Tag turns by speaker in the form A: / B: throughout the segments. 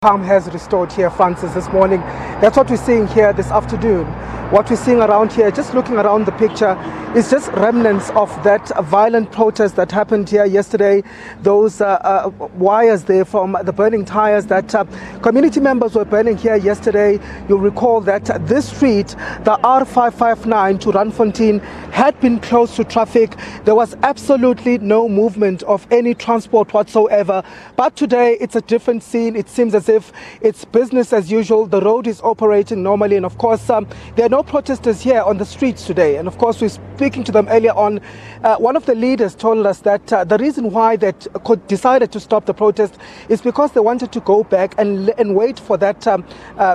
A: Calm has restored here, Francis, this morning. That's what we're seeing here this afternoon. What we're seeing around here, just looking around the picture, is just remnants of that violent protest that happened here yesterday. Those wires there from the burning tires that community members were burning here yesterday. You'll recall that this street, the R559 to Randfontein, had been closed to traffic. There was absolutely no movement of any transport whatsoever. But today, it's a different scene. It seems as if it's business as usual. The road is operating normally, and of course there are no protesters here on the streets today. And of course, we're speaking to them earlier on. One of the leaders told us that the reason why they decided to stop the protest is because they wanted to go back and wait for that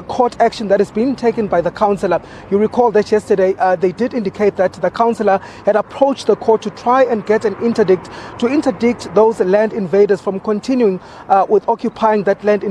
A: court action that is being taken by the councillor. You recall that yesterday they did indicate that the councillor had approached the court to try and get an interdict to interdict those land invaders from continuing with occupying that land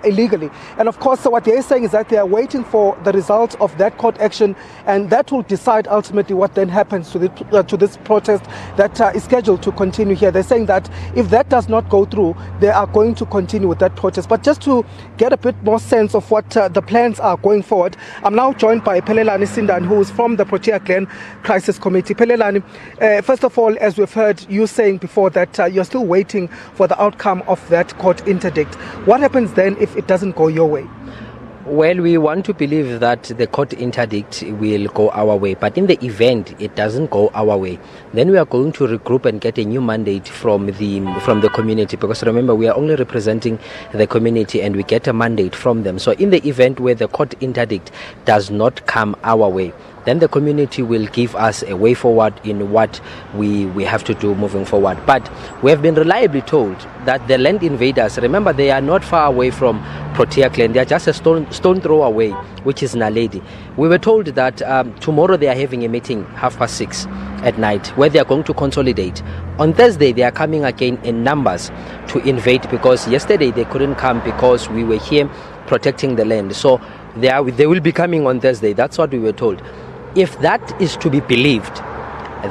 A: illegally. And of course, so what they're saying is that they are waiting for the results of that court action, and that will decide ultimately what then happens to this protest that is scheduled to continue here. They're saying that if that does not go through, they are going to continue with that protest. But just to get a bit more sense of what the plans are going forward, I'm now joined by Pelelani Sindan, who is from the Protea Glen Crisis Committee. Pelelani, first of all, as we've heard you saying before that you're still waiting for the outcome of that court interdict. What happens then if it doesn't go your way?
B: Well, we want to believe that the court interdict will go our way, but in the event it doesn't go our way, then we are going to regroup and get a new mandate from the community, because remember, we are only representing the community and we get a mandate from them. So in the event where the court interdict does not come our way, then the community will give us a way forward in what we have to do moving forward. But we have been reliably told that the land invaders, remember, they are not far away from Protea Glen. They are just a stone throw away, which is Naledi. We were told that tomorrow they are having a meeting 6:30 at night where they are going to consolidate. On Thursday, they are coming again in numbers to invade, because yesterday they couldn't come because we were here protecting the land. So they will be coming on Thursday. That's what we were told. If that is to be believed,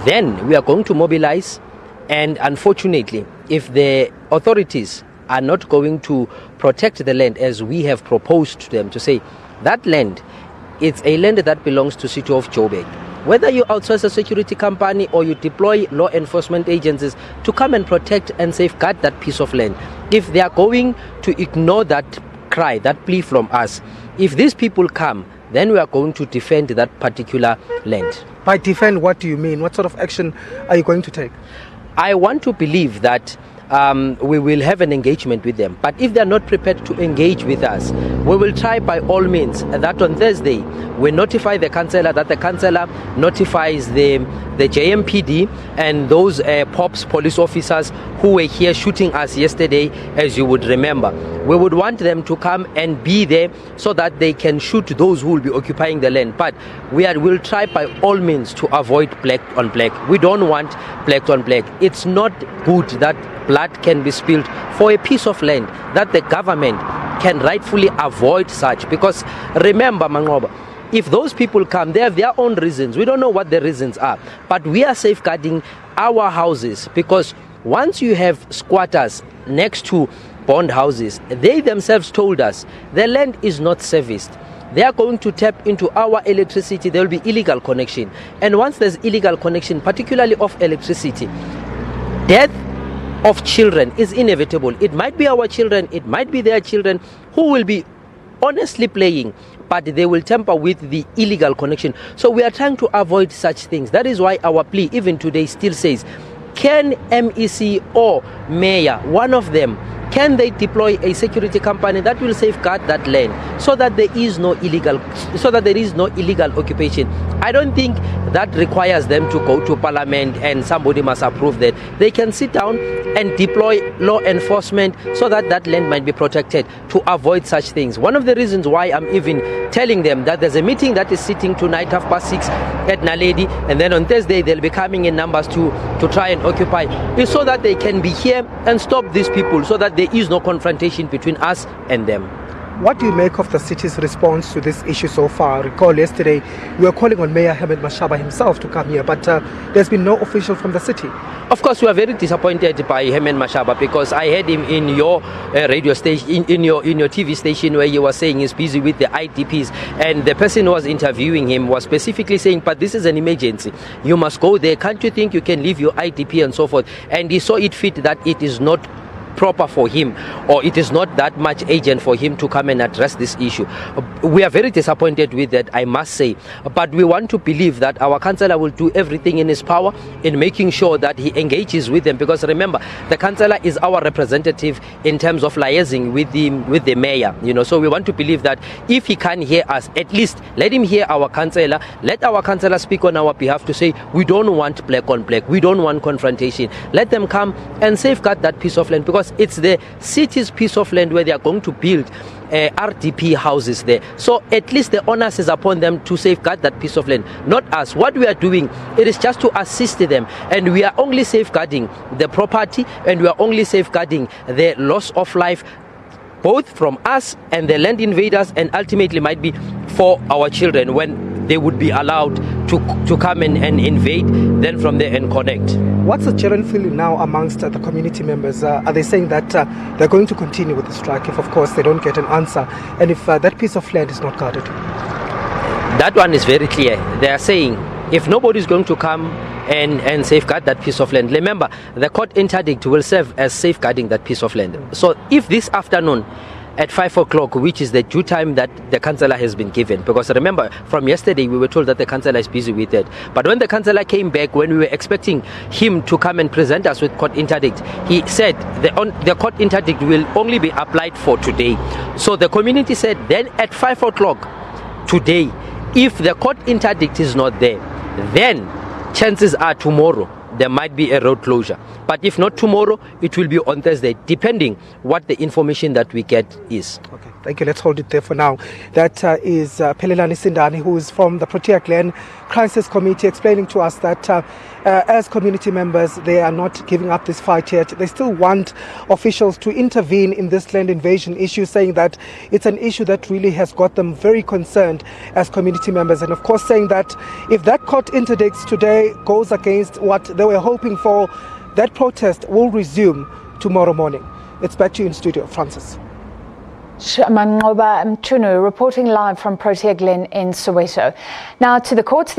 B: then we are going to mobilize, and unfortunately, if the authorities are not going to protect the land as we have proposed to them, to say that land, it's a land that belongs to City of Joburg. Whether you outsource a security company or you deploy law enforcement agencies to come and protect and safeguard that piece of land, if they are going to ignore that cry, that plea from us, if these people come, then we are going to defend that particular land.
A: By defend, what do you mean? What sort of action are you going to take?
B: I want to believe that we will have an engagement with them. But if they are not prepared to engage with us, we will try by all means that on Thursday we notify the councillor, that the councillor notifies the JMPD and those POPs, police officers who were here shooting us yesterday, as you would remember. We would want them to come and be there so that they can shoot those who will be occupying the land. But we'll try by all means to avoid black on black. We don't want black on black. It's not good that blood can be spilled for a piece of land that the government can rightfully avoid such. Because remember, Manqonba, if those people come, they have their own reasons. We don't know what the reasons are, but we are safeguarding our houses, because once you have squatters next to bond houses, they themselves told us the land is not serviced. They are going to tap into our electricity. There will be illegal connection, and once there's illegal connection, particularly of electricity, death of children is inevitable. It might be our children, it might be their children who will be honestly playing, but they will tamper with the illegal connection. So we are trying to avoid such things. That is why our plea even today still says, can MEC or mayor, one of them, can they deploy a security company that will safeguard that land so that there is no illegal occupation? I don't think that requires them to go to parliament and somebody must approve that. They can sit down and deploy law enforcement so that that land might be protected, to avoid such things. One of the reasons why I'm even telling them that there's a meeting that is sitting tonight 6:30 at Naledi, and then on Thursday they'll be coming in numbers to try and occupy, is so that they can be here and stop these people, so that there is no confrontation between us and them.
A: What do you make of the city's response to this issue so far? Recall yesterday we were calling on Mayor Herman Mashaba himself to come here, but there's been no official from the city.
B: Of course, we are very disappointed by Herman Mashaba, because I heard him in your radio station, in your TV station, where he was saying he's busy with the IDPs, and the person who was interviewing him was specifically saying, but this is an emergency, you must go there, can't you think you can leave your IDP and so forth? And he saw it fit that it is not proper for him, or it is not that much urgent for him to come and address this issue. We are very disappointed with that, I must say, but we want to believe that our councillor will do everything in his power in making sure that he engages with them, because remember, the councillor is our representative in terms of liaising with the mayor, so we want to believe that if he can't hear us, at least let him hear our councillor, let our councillor speak on our behalf to say, we don't want black on black, we don't want confrontation, let them come and safeguard that piece of land, because it's the city's piece of land where they are going to build RDP houses there. So at least the onus is upon them to safeguard that piece of land, not us. What we are doing, it is just to assist them, and we are only safeguarding the property, and we are only safeguarding the loss of life, both from us and the land invaders, and ultimately might be for our children when they would be allowed to come and invade, then from there and connect.
A: What's the general feeling now amongst the community members? Are they saying that they're going to continue with the strike if, of course, they don't get an answer, and if that piece of land is not guarded?
B: That one is very clear. They are saying if nobody is going to come and safeguard that piece of land, remember, the court interdict will serve as safeguarding that piece of land. So if this afternoon at 5 o'clock, which is the due time that the councillor has been given, because remember, from yesterday we were told that the councillor is busy with it, but when the councillor came back, when we were expecting him to come and present us with court interdict, he said the court interdict will only be applied for today. So the community said then at 5 o'clock today, if the court interdict is not there, then chances are tomorrow there might be a road closure. But if not tomorrow, it will be on Thursday, depending what the information that we get is.
A: Okay, thank you. Let's hold it there for now. That is Pelelani Sindani, who is from the Protea Glen Crisis Committee, explaining to us that as community members, they are not giving up this fight yet. They still want officials to intervene in this land invasion issue, saying that it's an issue that really has got them very concerned as community members. And of course, saying that if that court interdict today goes against what they were hoping for, that protest will resume tomorrow morning. It's back to you in studio, Francis.
C: Manqonba Mchunu reporting live from Protea Glen in Soweto. Now to the courts.